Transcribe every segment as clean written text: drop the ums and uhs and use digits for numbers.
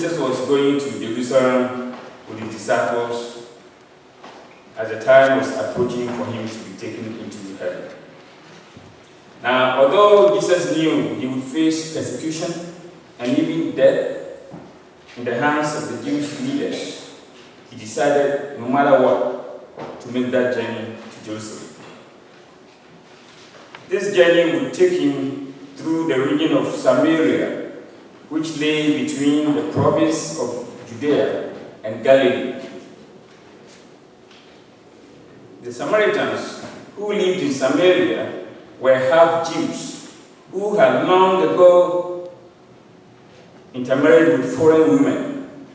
Jesus was going to Jerusalem with his disciples as the time was approaching for him to be taken into heaven. Now, although Jesus knew he would face persecution and even death in the hands of the Jewish leaders, he decided, no matter what, to make that journey to Jerusalem. This journey would take him through the region of Samaria, which lay between the province of Judea and Galilee. The Samaritans who lived in Samaria were half Jews who had long ago intermarried with foreign women.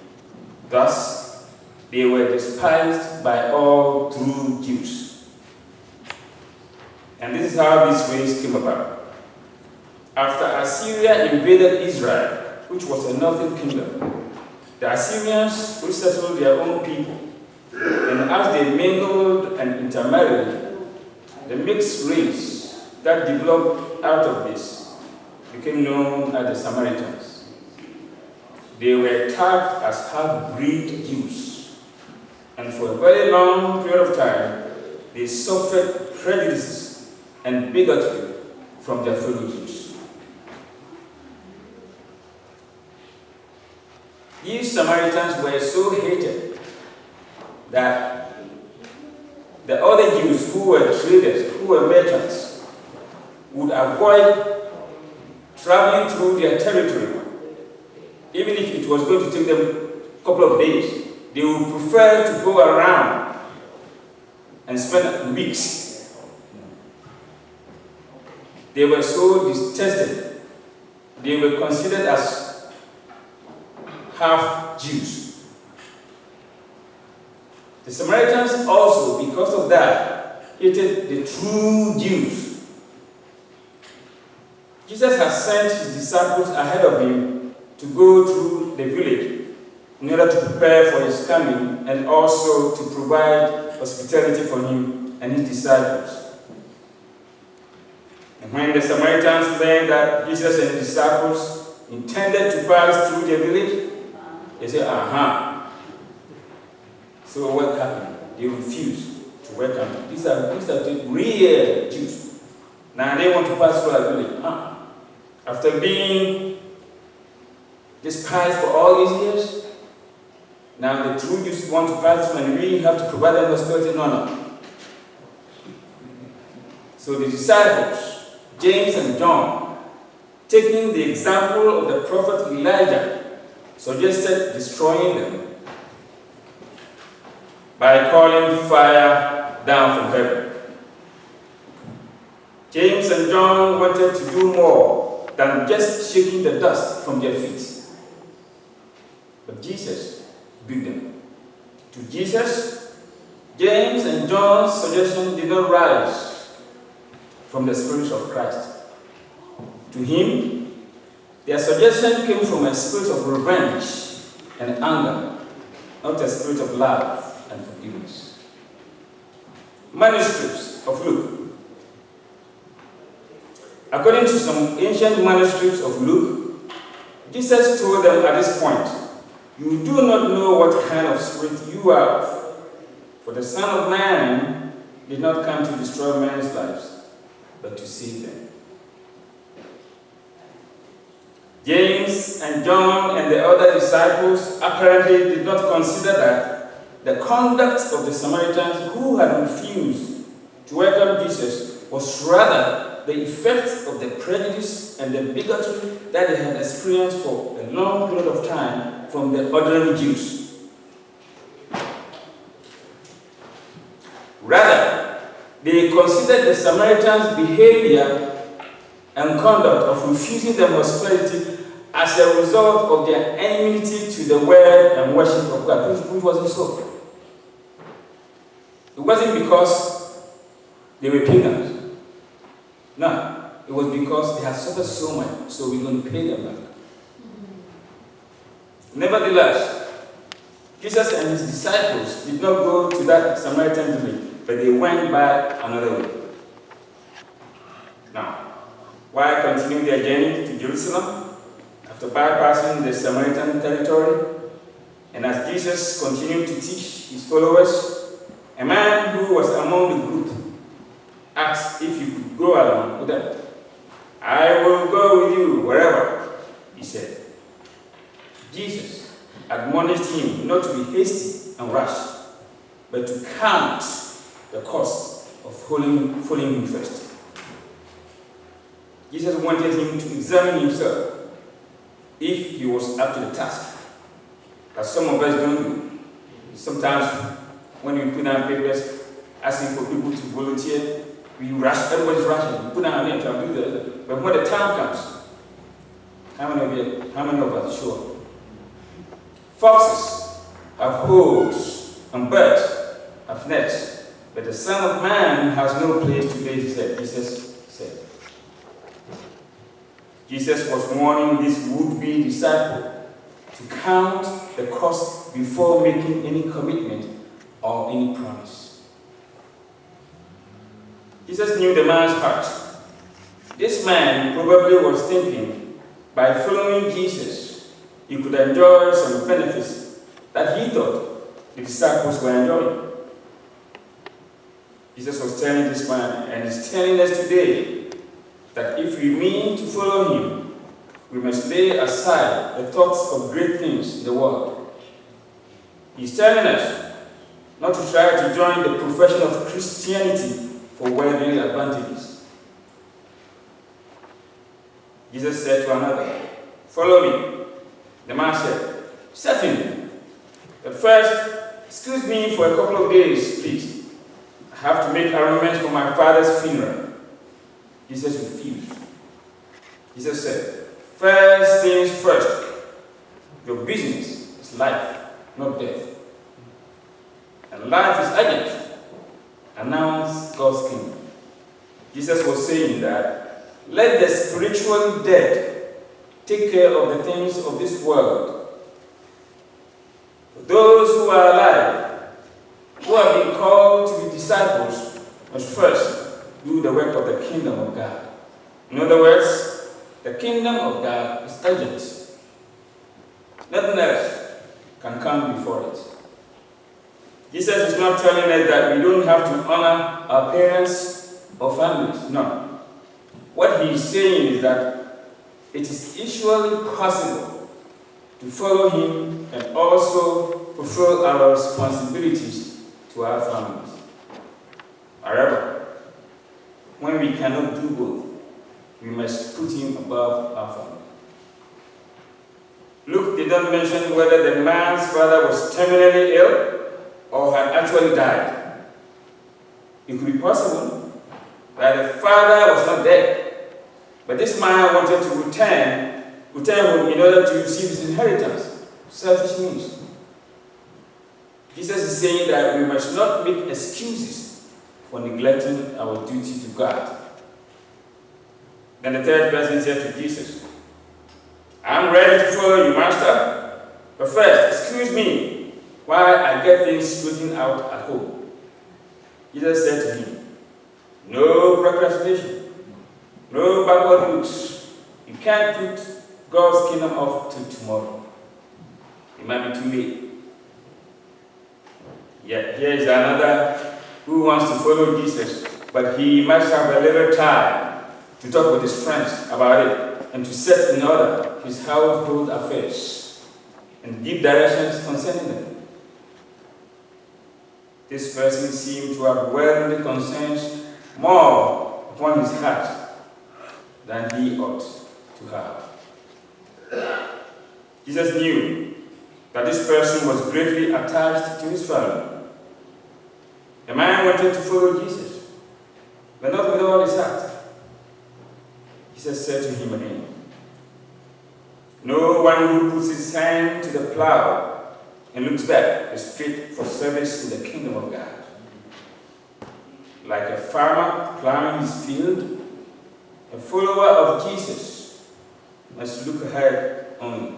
Thus, they were despised by all true Jews. And this is how this race came about. After Assyria invaded Israel, which was a northern kingdom, the Assyrians resettled their own people. And as they mingled and intermarried, the mixed race that developed out of this became known as the Samaritans. They were tagged as half-breed Jews, and for a very long period of time, they suffered prejudices and bigotry from their fellow Jews. These Samaritans were so hated that the other Jews who were traders, who were merchants, would avoid traveling through their territory. Even if it was going to take them a couple of days, they would prefer to go around and spend weeks. They were so detested. They were considered as half Jews. The Samaritans also, because of that, hated the true Jews. Jesus has sent his disciples ahead of him to go through the village in order to prepare for his coming and also to provide hospitality for him and his disciples. And when the Samaritans learned that Jesus and his disciples intended to pass through the village, they said, aha. So what happened? They refused to welcome them. These are the real Jews. Now they want to pass through our village. After being despised for all these years, now the true Jews want to pass through and we have to provide them hospitality. No. So the disciples, James and John, taking the example of the prophet Elijah, suggested destroying them by calling fire down from heaven. James and John wanted to do more than just shaking the dust from their feet. But Jesus beat them. To Jesus, James and John's suggestion did not rise from the Spirit of Christ. To him, their suggestion came from a spirit of revenge and anger, not a spirit of love and forgiveness. Manuscripts of Luke. According to some ancient manuscripts of Luke, Jesus told them at this point, "You do not know what kind of spirit you are of, for the Son of Man did not come to destroy men's lives, but to save them." James and John and the other disciples apparently did not consider that the conduct of the Samaritans who had refused to welcome Jesus was rather the effect of the prejudice and the bigotry that they had experienced for a long period of time from the ordinary Jews. Rather, they considered the Samaritans' behavior and conduct of refusing them hospitality as a result of their enmity to the word and worship of God, which wasn't so. It wasn't because they were pagans. No, it was because they had suffered so much, so we're going to pay them back. Nevertheless, Jesus and his disciples did not go to that Samaritan village, but they went by another way. Now, while continuing their journey to Jerusalem, after bypassing the Samaritan territory, Jesus continued to teach his followers, a man who was among the group asked if he could go along with them. "I will go with you wherever," he said. Jesus admonished him not to be hasty and rash, but to count the cost of following him first. Jesus wanted him to examine himself if he was up to the task, as some of us don't do. Sometimes when we put down papers asking for people to volunteer, we rush, everybody's rushing, we put down our name to do that. But when the time comes, how many of us show up? Foxes have holes and birds have nets, but the Son of Man has no place to lay his head, Jesus said. Jesus was warning this would-be disciple to count the cost before making any commitment or any promise. Jesus knew the man's heart. This man probably was thinking, by following Jesus, he could enjoy some benefits that he thought the disciples were enjoying. Jesus was telling this man, and he's telling us today, that if we mean to follow him, we must lay aside the thoughts of great things in the world. He's telling us not to try to join the profession of Christianity for worldly advantages. Jesus said to another, "Follow me." The man said, "Certainly. But first, excuse me for a couple of days, please. I have to make arrangements for my father's funeral." Jesus refused. Jesus said, "First things first. Your business is life, not death. And life is urgent. Announce God's kingdom." Jesus was saying that let the spiritually dead take care of the things of this world. For those who are alive, who have been called to be disciples, must first do the work of the kingdom of God. In other words, the kingdom of God is urgent. Nothing else can come before it. Jesus is not telling us that we don't have to honor our parents or families. No. What he is saying is that it is usually possible to follow him and also fulfill our responsibilities to our families. However, when we cannot do both, we must put him above our family. Luke did not mention whether the man's father was terminally ill or had actually died. It could be possible that the father was not dead, but this man wanted to return home in order to receive his inheritance. Selfish means. Jesus is saying that we must not make excuses for neglecting our duty to God. Then the third person said to Jesus, "I'm ready to follow you, Master. But first, excuse me while I get things straightened out at home." Jesus said to him, "No procrastination, no backward looks. You can't put God's kingdom off till tomorrow. It might be too late." Yet here is another who wants to follow Jesus, but he must have a little time to talk with his friends about it and to set in order his household affairs and give directions concerning them. This person seemed to have worldly concerns more upon his heart than he ought to have. Jesus knew that this person was greatly attached to his family. The man wanted to follow Jesus, but not with all his heart. Jesus said to him again, "No one who puts his hand to the plow and looks back is fit for service in the kingdom of God. Like a farmer plowing his field, a follower of Jesus must look ahead only.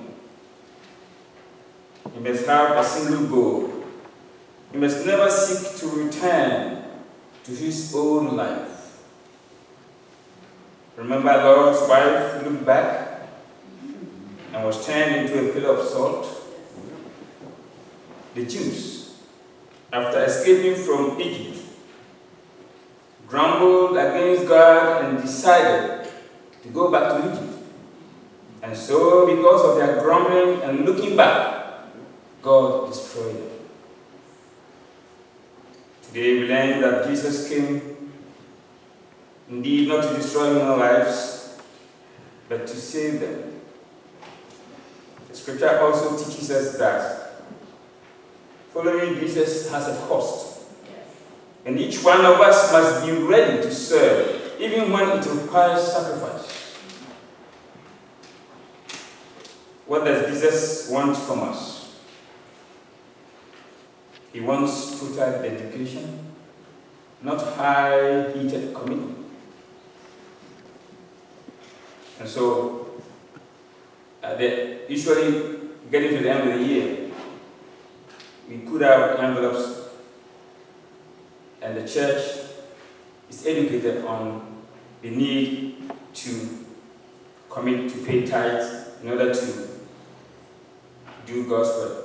He must have a single goal. He must never seek to return to his own life. Remember, Lord's wife looked back and was turned into a pillar of salt. the Jews, after escaping from Egypt, grumbled against God and decided to go back to Egypt. And so, because of their grumbling and looking back, God destroyed them. Today we learn that Jesus came indeed not to destroy human lives, but to save them. The scripture also teaches us that following Jesus has a cost. And each one of us must be ready to serve, even when it requires sacrifice. What does Jesus want from us? He wants total dedication, not high-heated commitment. And so, usually getting to the end of the year, we put out envelopes, and the church is educated on the need to commit to pay tithes in order to do God's work.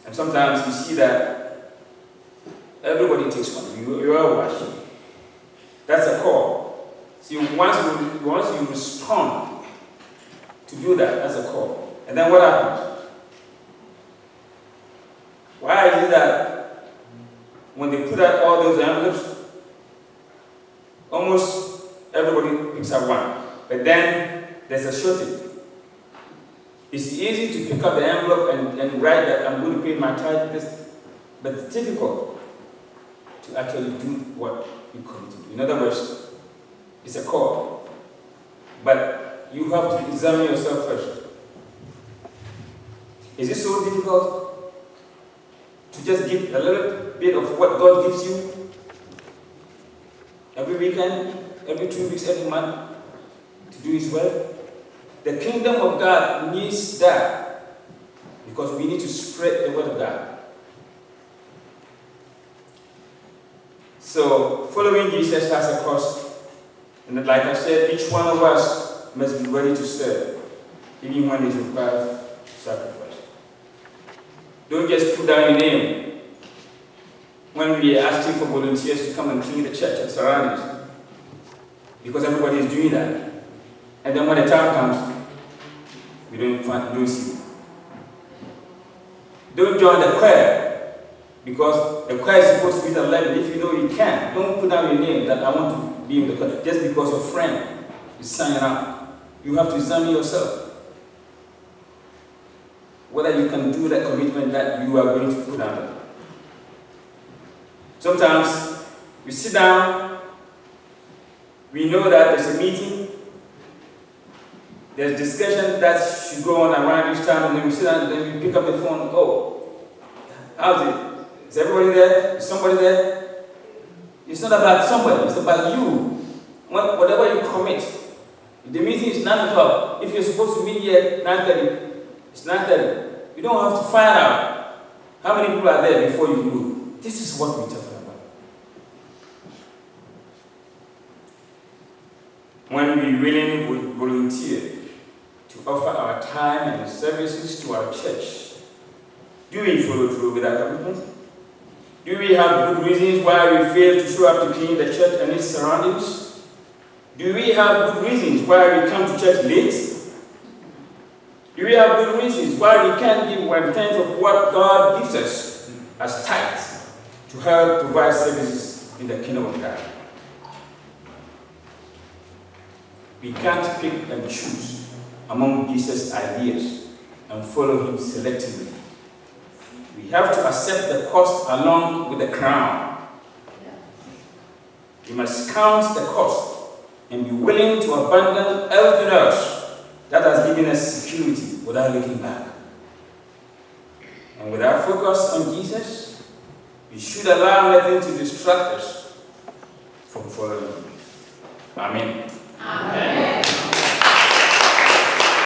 And sometimes you see that everybody takes one. You are watching. That's a call. See, once you respond to do that, that's a call. And then what happens? Why is it that when they put out all those envelopes, almost everybody picks up one, but then there's a shortage? It's easy to pick up the envelope and write that I'm going to pay my tithe, but it's difficult to actually do what you commit to do. In other words, it's a call, but you have to examine yourself first. Is it so difficult to just give a little bit of what God gives you every weekend, every 2 weeks, every month to do His work? The kingdom of God needs that because we need to spread the word of God. So, following Jesus has a cost, and like I said, each one of us must be ready to serve, even when it requires sacrifice. Don't just put down your name when we are asking for volunteers to come and clean the church and surroundings, because everybody is doing that. And then when the time comes, we don't see you. Don't join the choir, because the choir is supposed to be at 11. If you know you can, don't put down your name that I want to be in the choir just because a friend is signing up. You have to examine yourself whether you can do that commitment that you are going to put down. Sometimes we sit down, we know that there's a meeting, there's discussion that should go on around this time, and then we sit down and then we pick up the phone. Oh, how's it? Is everybody there? Is somebody there? It's not about somebody, it's about you. Whatever you commit. If the meeting is 9 o'clock, if you're supposed to meet here at 9:30, it's 9:30. You don't have to find out how many people are there before you move. This is what we're talking about. When we really volunteer to offer our time and services to our church, do we follow through with our commitment? Do we have good reasons why we fail to show up to clean the church and its surroundings? Do we have good reasons why we come to church late? Do we have good reasons why we can't give 1/10 of what God gives us as tithes to help provide services in the kingdom of God? We can't pick and choose among Jesus' ideas and follow Him selectively. We have to accept the cost along with the crown. We must count the cost and be willing to abandon everything else that has given us security without looking back. And with our focus on Jesus, we should allow nothing to distract us from following Him. Amen. Amen.